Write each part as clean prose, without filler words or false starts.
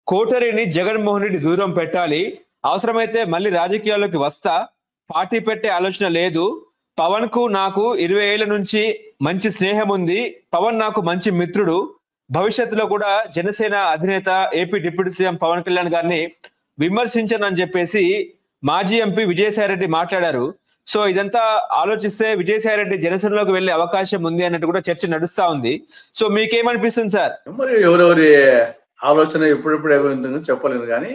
కోటరిని జగన్మోహన్ రెడ్డి దూరం పెట్టాలి. అవసరమైతే మళ్ళీ రాజకీయాల్లోకి వస్తా. పార్టీ పెట్టే ఆలోచన లేదు. పవన్ కు నాకు 20 ఏళ్ల నుంచి మంచి స్నేహం ఉంది. పవన్ నాకు మంచి మిత్రుడు. భవిష్యత్తులో కూడా జనసేన అధినేత AP deputy CM Pawan Kalyan గారిని విమర్శించనని చెప్పేసి మాజీ ఎంపీ విజయసాయిరెడ్డి మాట్లాడారు. సో ఇదంతా ఆలోచిస్తే విజయసాయిరెడ్డి జనసేనలోకి వెళ్లే అవకాశం ఉంది అన్నట్టు కూడా చర్చ నడుస్తా ఉంది. సో మీకేమనిపిస్తుంది సార్? మరి ఎవరెవరి ఆలోచన ఎప్పుడెప్పుడు ఏమైందో చెప్పలేను, కానీ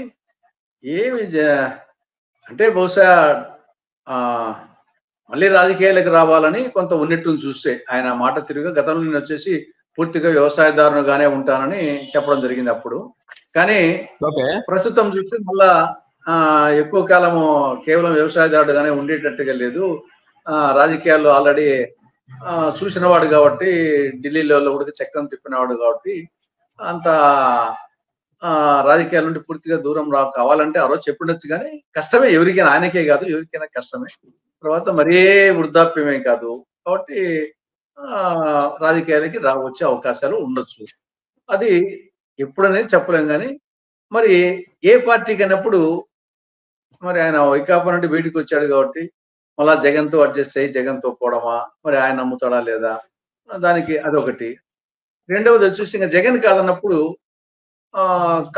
ఏమి అంటే బహుశా మళ్ళీ రాజకీయాలకు రావాలని కొంత ఉన్నట్టుని చూస్తే ఆయన మాట తిరిగి గతంలో నేను వచ్చేసి పూర్తిగా వ్యవసాయదారునిగానే ఉంటానని చెప్పడం జరిగింది అప్పుడు. కానీ ప్రస్తుతం చూస్తే మళ్ళా ఎక్కువ కాలము కేవలం వ్యవసాయదారుడుగానే ఉండేటట్టుగా లేదు. రాజకీయాల్లో ఆల్రెడీ చూసినవాడు కాబట్టి, ఢిల్లీలో కూడా చక్రం తిప్పినవాడు కాబట్టి అంత రాజకీయాల నుండి పూర్తిగా దూరం కావాలంటే ఆ రోజు చెప్పుండొచ్చు, కానీ కష్టమే. ఎవరికైనా, ఆయనకే కాదు ఎవరికైనా కష్టమే. తర్వాత మరీ వృద్ధాప్యమే కాదు కాబట్టి రాజకీయాలకి వచ్చే అవకాశాలు ఉండొచ్చు. అది ఎప్పుడనేది చెప్పలేం. కానీ మరి ఏ పార్టీకి అన్నప్పుడు మరి ఆయన వైకాపా నుండి బయటికి వచ్చాడు కాబట్టి మళ్ళా జగన్తో అడ్జస్ట్ అయ్యి జగన్తో పోవడమా, మరి ఆయన నమ్ముతాడా లేదా, దానికి అదొకటి. రెండవది వచ్చేసి ఇంకా జగన్ కాదన్నప్పుడు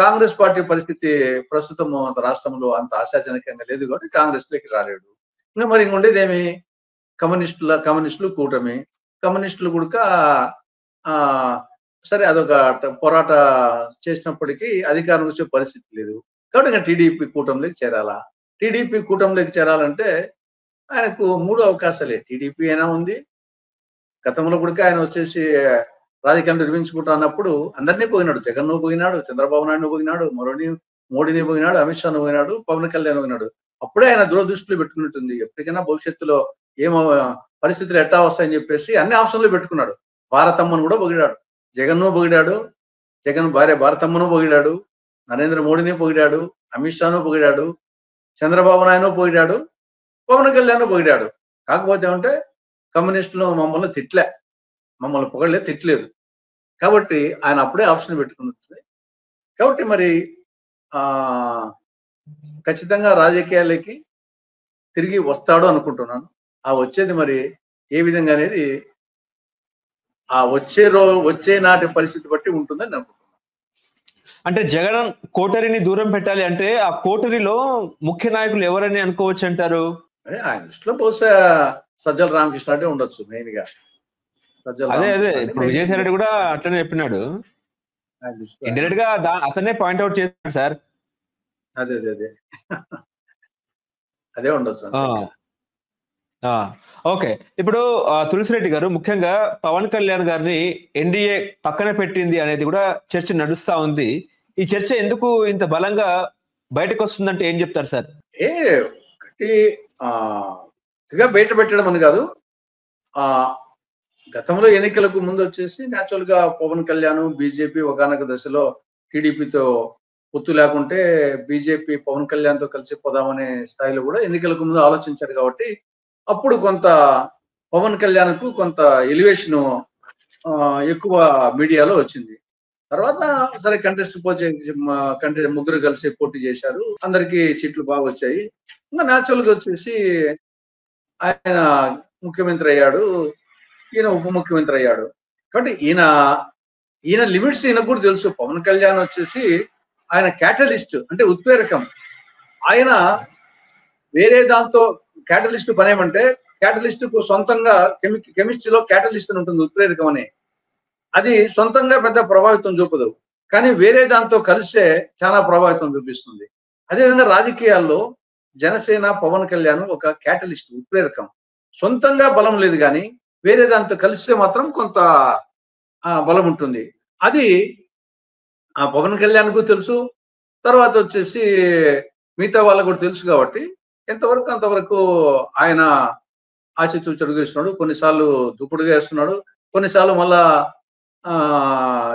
కాంగ్రెస్ పార్టీ పరిస్థితి ప్రస్తుతం రాష్ట్రంలో అంత ఆశాజనకంగా లేదు కాబట్టి కాంగ్రెస్ లోకి రాలేడు. ఇంకా మరి ఇంకొండేది ఏమి, కమ్యూనిస్టులు కూటమి. కమ్యూనిస్టులు కూడా సరే అదొక పోరాట చేసినప్పటికీ అధికారం వచ్చే పరిస్థితి లేదు కాబట్టి ఇంకా టీడీపీ కూటమిలోకి చేరాలా. టీడీపీ కూటమిలోకి చేరాలంటే ఆయనకు 3 అవకాశాలే. టీడీపీ అయినా ఉంది, గతంలో కూడా ఆయన వచ్చేసి రాజకీయం నిర్మించుకుంటా అన్నప్పుడు అందరినీ పోయినాడు. జగన్ను పోయినాడు, చంద్రబాబు నాయుడు పోయినాడు, మోడీని పోయినాడు, అమిత్ షాను పోయినాడు, పవన్ కళ్యాణ్ పోయినాడు. అప్పుడే ఆయన దూరదృష్టిలో పెట్టుకున్నట్టుంది, ఎప్పటికైనా భవిష్యత్తులో ఏమో పరిస్థితులు ఎట్టా వస్తాయని చెప్పేసి అన్ని ఆప్షన్లు పెట్టుకున్నాడు. భారతమ్మను కూడా పొగిడాడు, జగన్ను పొగిడాడు, జగన్ భార్య భారతమ్మను పొగిడాడు, నరేంద్ర మోడీని పొగిడాడు, అమిత్ షాను పొగిడాడు, చంద్రబాబు నాయుడు పొగిడాడు, పవన్ కళ్యాణ్ పొగిడాడు. కాకపోతే ఏమంటే కమ్యూనిస్టులు మమ్మల్ని పొగడలే, తిట్టలేదు కాబట్టి ఆయన అప్పుడే ఆప్షన్ పెట్టుకున్నట్టు. కాబట్టి మరి ఖచ్చితంగా రాజకీయాలకి తిరిగి వస్తాడు అనుకుంటున్నాను. ఆ వచ్చేది మరి ఏ విధంగా అనేది వచ్చే నాటి పరిస్థితి బట్టి ఉంటుందని అనుకుంటున్నాను. అంటే జగన్ కోటరిని దూరం పెట్టాలి అంటే ఆ కోటరిలో ముఖ్య నాయకులు ఎవరని అనుకోవచ్చు అంటారు? ఆయన దృష్టిలో బహుశా సజ్జల రామకృష్ణ అంటే ఉండొచ్చు మెయిన్ గా. అదే ఇప్పుడు విజయసాయి రెడ్డి కూడా అట్లనే చెప్పినాడు, ఇండైరెక్ట్ గా అతనే పాయింట్అవుట్ చేశాడు సార్. అదే ఉండొచ్చు. ఓకే, ఇప్పుడు తులసిరెడ్డి గారు, ముఖ్యంగా పవన్ కళ్యాణ్ గారిని ఎన్డీఏ పక్కన పెట్టింది అనేది కూడా చర్చ నడుస్తా ఉంది. ఈ చర్చ ఎందుకు ఇంత బలంగా బయటకు వస్తుందంటే ఏం చెప్తారు సార్? బయట పెట్టడం అని కాదు, గతంలో ఎన్నికలకు ముందు వచ్చేసి న్యాచురల్ గా పవన్ కళ్యాణ్ బీజేపీ ఒకనొక దశలో టీడీపీతో పొత్తు లేకుంటే బీజేపీ పవన్ కళ్యాణ్ తో కలిసి పోదామనే స్థాయిలో కూడా ఎన్నికలకు ముందు ఆలోచించారు కాబట్టి అప్పుడు కొంత పవన్ కళ్యాణ్ కు కొంత ఎలివేషన్ ఎక్కువ మీడియాలో వచ్చింది. తర్వాత సరే ముగ్గురు కలిసి పోటీ చేశారు, అందరికి సీట్లు బాగా వచ్చాయి. ఇంకా న్యాచురల్ గా వచ్చేసి ఆయన ముఖ్యమంత్రి అయ్యాడు, ఈయన ఉప ముఖ్యమంత్రి అయ్యాడు. కాబట్టి ఈయన లిమిట్స్ ఈయనకు కూడా తెలుసు. పవన్ కళ్యాణ్ వచ్చేసి ఆయన క్యాటలిస్ట్ అంటే ఉత్ప్రేరకం. ఆయన వేరే దాంతో క్యాటలిస్ట్ పని ఏమంటే, క్యాటలిస్ట్ కు సొంతంగా కెమిస్ట్రీలో క్యాటలిస్ట్ అని ఉంటుంది, ఉత్ప్రేరకం అని. అది సొంతంగా పెద్ద ప్రభావితం చూపదు, కానీ వేరే దాంతో కలిస్తే చాలా ప్రభావితం చూపిస్తుంది. అదేవిధంగా రాజకీయాల్లో జనసేన పవన్ కళ్యాణ్ ఒక క్యాటలిస్ట్, ఉత్ప్రేరకం. సొంతంగా బలం లేదు, కానీ వేరే దాంతో కలిస్తే మాత్రం కొంత బలం ఉంటుంది. అది ఆ పవన్ కళ్యాణ్కు తెలుసు, తర్వాత వచ్చేసి మిగతా వాళ్ళకు కూడా తెలుసు. కాబట్టి ఎంతవరకు అంతవరకు ఆయన ఆచితూచి అడుగేస్తున్నాడు. కొన్నిసార్లు దూకుడుగా వేస్తున్నాడు, కొన్నిసార్లు మళ్ళా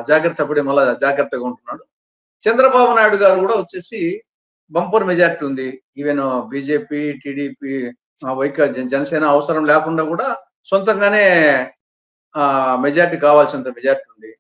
జాగ్రత్తగా ఉంటున్నాడు. చంద్రబాబు నాయుడు గారు కూడా వచ్చేసి బంపర్ మెజార్టీ ఉంది. ఈవెన్ బీజేపీ, టీడీపీ, జనసేన అవసరం లేకుండా కూడా సొంతంగానే మెజార్టీ కావాల్సినంత మెజార్టీ ఉంది.